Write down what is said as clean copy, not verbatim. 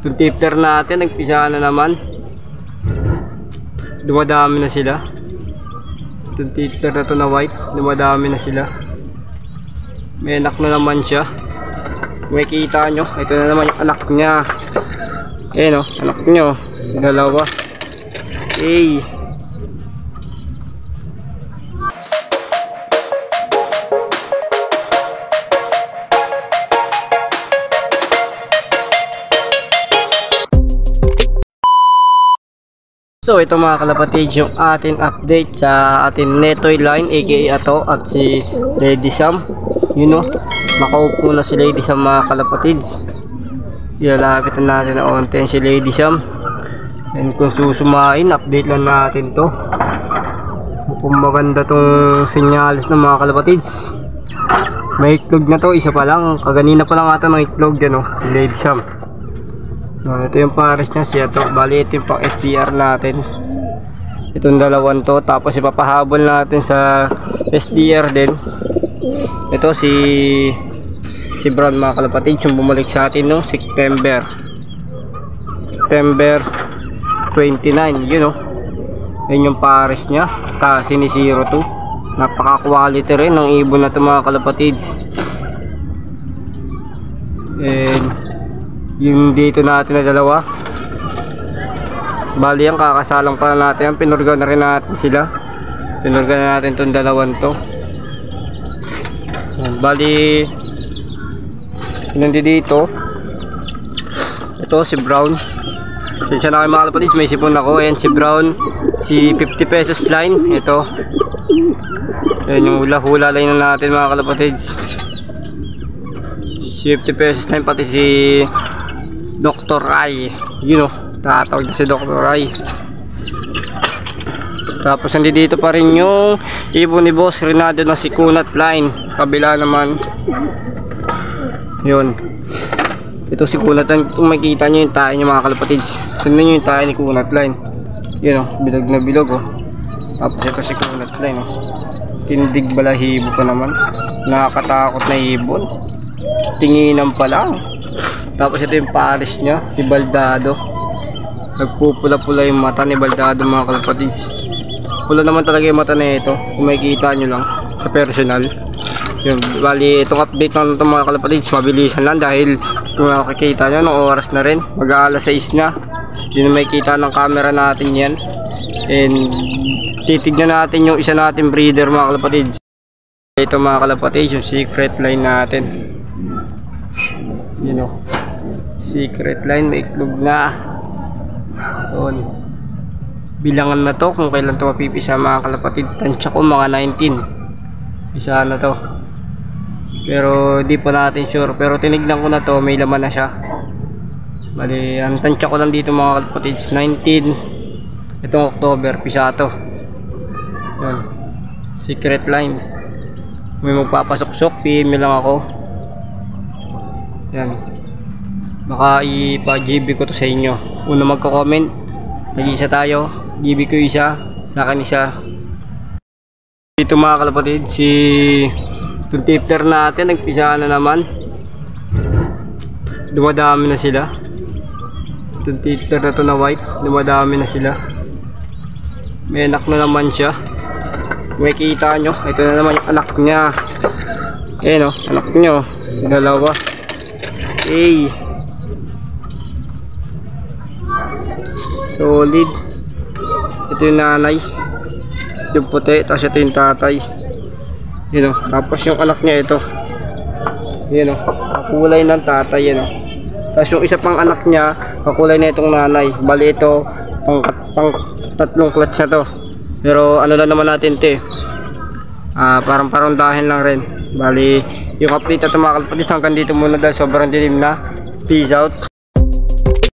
Itong tipler natin, nagpisa na naman. Dumadami na sila. Itong tipler na to na white, dumadami na sila. May anak na naman siya. May kita nyo, ito na naman yung anak niya. Ayan o, anak nyo, dalawa. Hey. So ito mga kalapatid, yung ating update sa ating Netoy line aka Ato at si Lady Sam. Yun o, makaupo na si Lady Sam mga kalapatids. Ilalapitan natin na onte si Lady Sam. And kung susumain, update lang natin to. Kung maganda tong sinyalis ng mga kalapatids. May itlog na to, isa pa lang. Kaganina pa lang ata ng itlog yan o, si Lady Sam. Ito yung pares niya siya to. Bali ito yung pang SDR natin. Itong dalawan to. Tapos ipapahabol natin sa SDR din. Ito si Brown mga kalapatid, yung bumalik sa atin no September 29. Yun o, yun yung pares niya. Sinisiero to. Napaka quality rin ng ibon na to mga kalapatid. And yung dito natin na dalawa, bali ang kakasalang pa natin, pinurga na rin natin sila. Pinurga na natin itong dalawan to. Bali nandito ito si Brown. Siya na kayo mga kalapatids, may sipon ako. Ayan si Brown, si 50 pesos line. Ito, ayan yung hula-hula line na natin mga kalapatids, si 50 pesos line. Pati si Dr. Rai, you know, tatawag si Dr. Rai. Tapos nandito pa rin yung ibon ni Boss Renato na si Kunat line. Kabila naman yun, ito si Kunat. Kung makikita nyo yung tayo nyo mga kalapatids, sundan nyo yung tayo ni Kunat line. Yun o, bilog na bilog o. Tapos ito si Kunat line o, tindig balahibo pa naman. Nakakatakot na ibon, tinginan pa lang. Tapos ito yung pares niya, si Baldado. Nagpupula-pula yung mata ni Baldado mga kalapatids. Pula naman talaga yung mata na ito, kung makikita nyo lang sa personal. Yun, bali itong update ng itong mga kalapatids, mabilisan lang dahil kung makikita nyo, ng oras na rin, mag-aalas 6 na. Yun na makikita ng camera natin yan. And titignan natin yung isa natin breeder mga kalapatids. Ito mga kalapatids, yung secret line natin. You know, secret line, may itlog na. Yun, bilangan na to kung kailan to mapipisa mga kalapatid. Tansya ko mga 19 isa na to, pero di pa natin sure. Pero tinignan ko na to, may laman na siya. Bali ang tansya ko lang dito mga kalapatid 19 itong October, pisa to. Yun, secret line. May magpapasok-sok, PM lang ako. Yan, baka ipa-GB ko to sa inyo. Una magko-comment, nag-isa tayo, GB ko isa, sa akin isa. Dito mga kalapatid, si itong tipler natin, nagpisa na naman. Dumadami na sila. Itong tipler na to na white, dumadami na sila. May anak na naman siya. May kita nyo, ito na naman yung anak niya. Ayan o, anak nyo, dalawa. Hey, solid. Ito yung nanay, yung puti, tapos ito yung tatay. Yun o, tapos yung anak niya ito. Yun o, kakulay ng tatay. Yun o, tapos yung isa pang anak niya, kakulay na itong nanay. Bali ito, pang tatlong clutch na to. Pero ano lang naman natin ito eh, parang parondahin lang rin. Bali yung update at mga kalapatids hanggang dito muna dahil sobrang dilim na. Peace out.